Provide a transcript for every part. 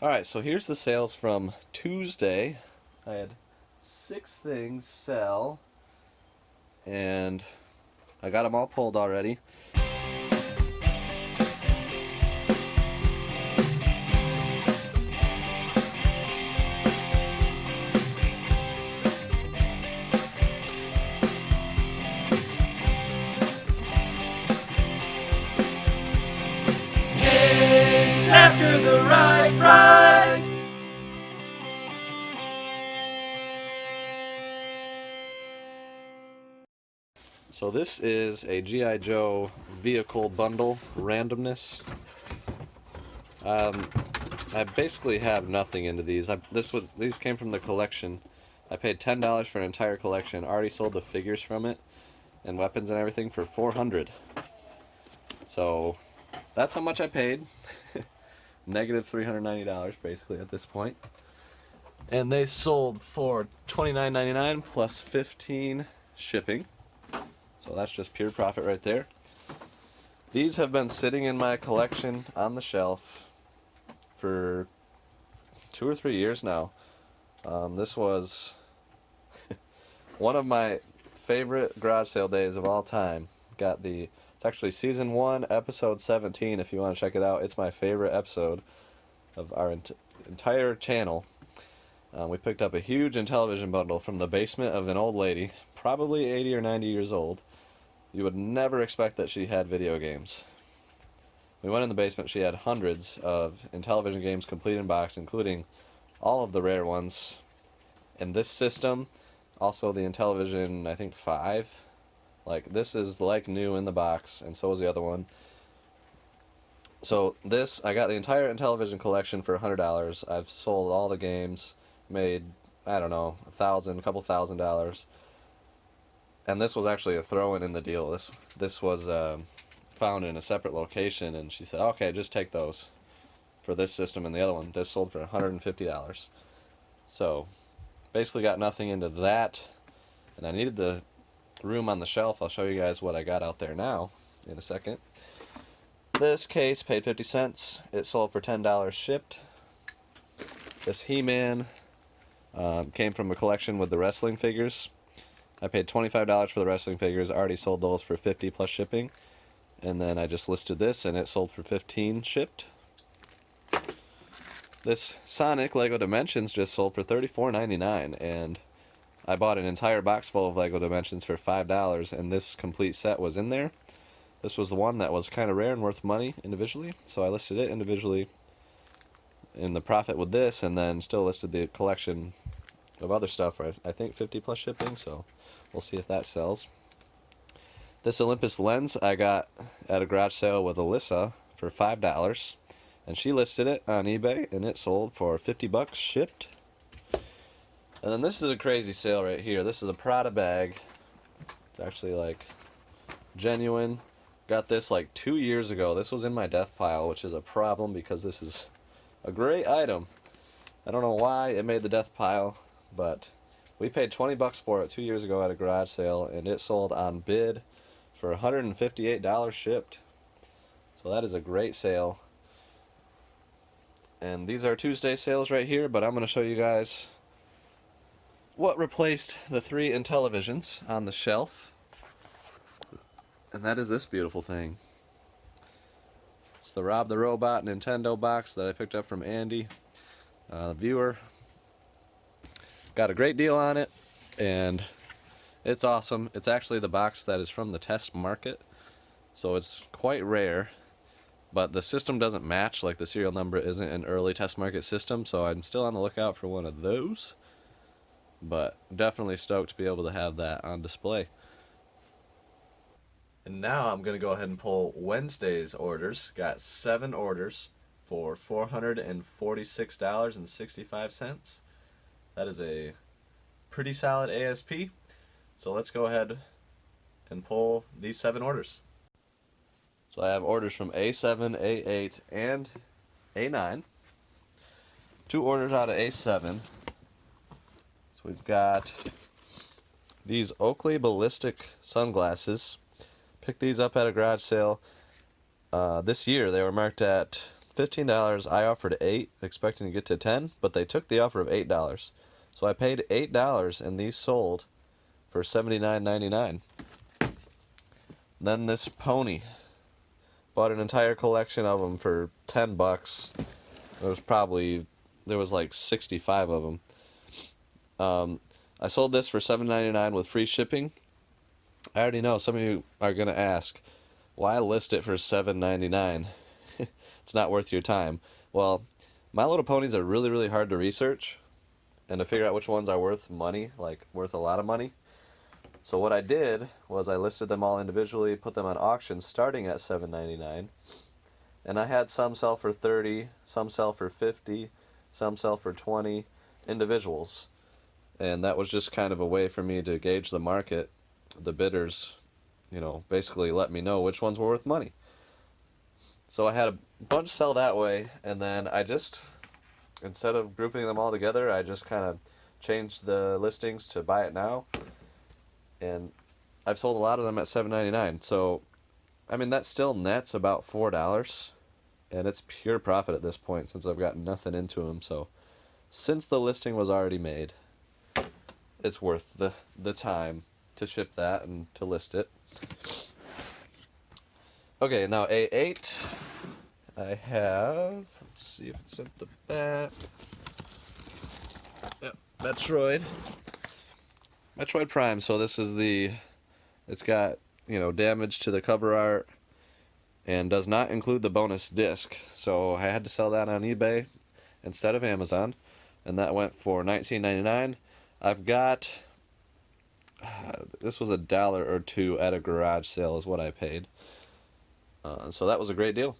Alright, so here's the sales from Tuesday. I had 6 things sell, and I got them all pulled already. Chase after the right price. So this is a G.I. Joe vehicle bundle randomness. I basically have nothing into these. These came from the collection. I paid $10 for an entire collection. Already sold the figures from it and weapons and everything for $400. So that's how much I paid. Negative $390 basically at this point. And they sold for $29.99 plus $15 shipping. So that's just pure profit right there. These have been sitting in my collection on the shelf for 2 or 3 years now. This was one of my favorite garage sale days of all time. It's actually season 1, episode 17. If you want to check it out, it's my favorite episode of our entire channel. We picked up a huge Intellivision bundle from the basement of an old lady, probably 80 or 90 years old. You would never expect that she had video games. We went in the basement. She had hundreds of Intellivision games complete in box, including all of the rare ones. And this system, also the Intellivision, I think 5. Like, this is like new in the box, and so is the other one. So this, I got the entire Intellivision collection for $100. I've sold all the games, made, I don't know, a couple $1,000. And this was actually a throw-in in the deal. This was found in a separate location, and she said, okay, just take those for this system and the other one. This sold for $150. So basically got nothing into that, and I needed the room on the shelf. I'll show you guys what I got out there now in a second. This case paid 50 cents. It sold for $10 shipped. This He-Man came from a collection with the wrestling figures. I paid $25 for the wrestling figures. I already sold those for $50 plus shipping. And then I just listed this, and it sold for $15 shipped. This Sonic Lego Dimensions just sold for $34.99, and I bought an entire box full of Lego Dimensions for $5, and this complete set was in there. This was the one that was kind of rare and worth money individually, so I listed it individually in the profit with this, and then still listed the collection of other stuff for, I think, 50 plus shipping, so we'll see if that sells. This Olympus lens I got at a garage sale with Alyssa for $5, and she listed it on eBay, and it sold for $50 shipped. And then this is a crazy sale right here. This is a Prada bag. It's actually like genuine. Got this like 2 years ago. This was in my death pile, which is a problem because this is a great item. I don't know why it made the death pile, but we paid $20 for it 2 years ago at a garage sale, and it sold on bid for $158 shipped. So that is a great sale. And these are Tuesday sales right here, but I'm going to show you guys what replaced the 3 Intellivisions on the shelf. And that is this beautiful thing. It's the Rob the Robot Nintendo box that I picked up from Andy, the viewer. Got a great deal on it, and it's awesome. It's actually the box that is from the test market, so it's quite rare. But the system doesn't match, like the serial number isn't an early test market system, so I'm still on the lookout for one of those. But definitely stoked to be able to have that on display. And now I'm going to go ahead and pull Wednesday's orders. Got 7 orders for $446.65. That is a pretty solid ASP. So let's go ahead and pull these 7 orders. So I have orders from A7, A8, and A9. 2 orders out of A7. So we've got these Oakley Ballistic sunglasses. Picked these up at a garage sale this year. They were marked at $15. I offered 8, expecting to get to 10, but they took the offer of $8. So I paid $8 and these sold for $79.99. Then this pony. Bought an entire collection of them for $10. There was like 65 of them. I sold this for $7.99 with free shipping. I already know some of you are going to ask, why list it for $7.99? It's not worth your time. Well, My Little Ponies are really, really hard to research and to figure out which ones are worth money, like worth a lot of money. So what I did was I listed them all individually, put them on auction starting at $7.99, and I had some sell for $30, some sell for $50, some sell for $20, individuals. And that was just kind of a way for me to gauge the market. The bidders, basically let me know which ones were worth money. So I had a bunch sell that way, and then instead of grouping them all together, I just kind of changed the listings to buy it now. And I've sold a lot of them at $7.99. So, that still nets about $4. And it's pure profit at this point since I've got nothing into them. So, since the listing was already made, it's worth the time to ship that and to list it. Okay, now A8. I have, let's see if it's at the back. Yep, Metroid Prime. So this is it's got, damage to the cover art and does not include the bonus disc. So I had to sell that on eBay instead of Amazon, and that went for $19.99. I've got, this was $1 or $2 at a garage sale is what I paid. So that was a great deal.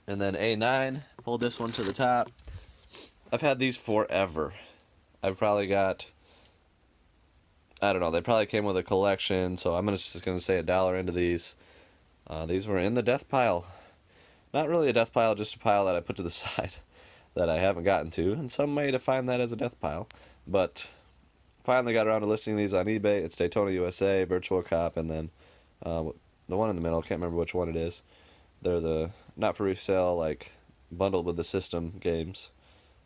And then A9, pulled this one to the top. I've had these forever. I've probably got, I don't know, they probably came with a collection, so I'm just going to say $1 into these. These were in the death pile. Not really a death pile, just a pile that I put to the side that I haven't gotten to, and some may define that as a death pile. But finally got around to listing these on eBay. It's Daytona USA, Virtual Cop, and then the one in the middle, can't remember which one it is. They're the not for resale, like bundled with the system games.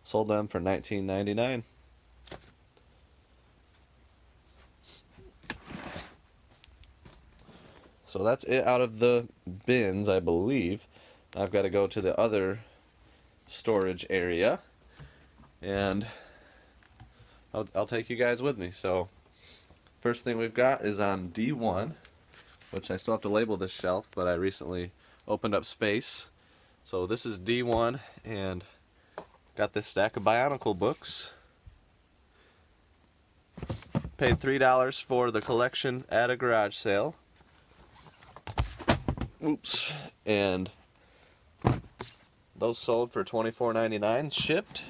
Sold them for $19.99. So that's it out of the bins, I believe. I've got to go to the other storage area, and I'll take you guys with me. So first thing we've got is on D1, which I still have to label this shelf, but I recently opened up space. So this is D1, and got this stack of Bionicle books. Paid $3 for the collection at a garage sale. Oops. And those sold for $24.99 shipped.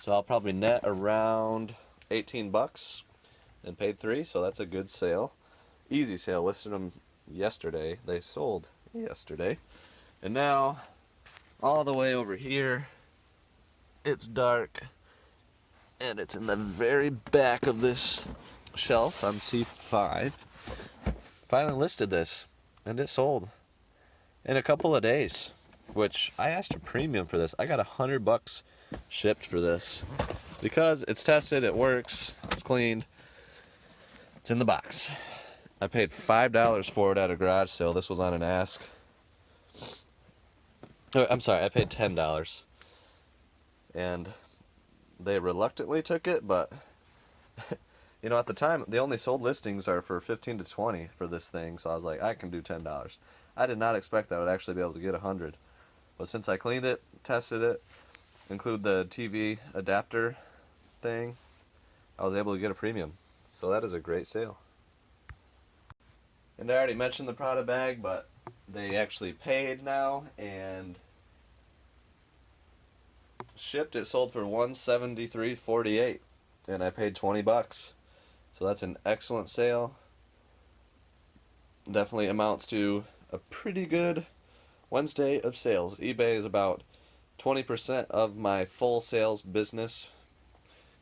So I'll probably net around $18 and paid $3, so that's a good sale. Easy sale. Listed them yesterday. They sold yesterday. And now, all the way over here, it's dark, and it's in the very back of this shelf on C5. Finally listed this, and it sold in a couple of days, which I asked a premium for this. I got $100 shipped for this because it's tested, it works, it's cleaned, it's in the box. I paid $5 for it at a garage sale. This was on an ask. I'm sorry, I paid $10. And they reluctantly took it, but at the time, the only sold listings are for $15 to $20 for this thing, so I was like, I can do $10. I did not expect that I would actually be able to get $100. But since I cleaned it, tested it, include the TV adapter thing, I was able to get a premium. So that is a great sale. And I already mentioned the Prada bag, but they actually paid now and shipped. It sold for $173.48, and I paid $20. So that's an excellent sale. Definitely amounts to a pretty good Wednesday of sales. eBay is about 20% of my full sales business.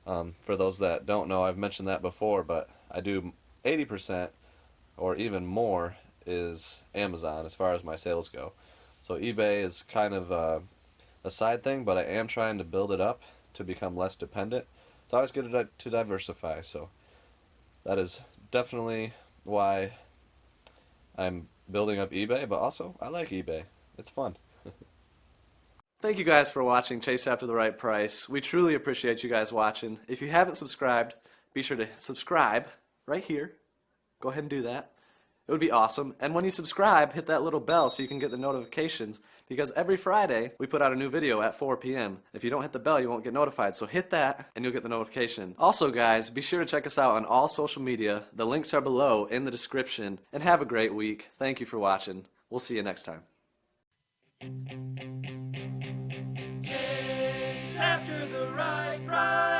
For those that don't know, I've mentioned that before, but I do 80% or even more is Amazon as far as my sales go. So eBay is kind of a side thing, but I am trying to build it up to become less dependent. It's always good to diversify, so that is definitely why I'm building up eBay, but also I like eBay. It's fun. Thank you guys for watching Chase After the Right Price. We truly appreciate you guys watching. If you haven't subscribed, be sure to subscribe right here. Go ahead and do that. It would be awesome. And when you subscribe, hit that little bell so you can get the notifications, because every Friday we put out a new video at 4 p.m. If you don't hit the bell, you won't get notified. So hit that and you'll get the notification. Also, guys, be sure to check us out on all social media. The links are below in the description. And have a great week. Thank you for watching. We'll see you next time. Chase after the right price.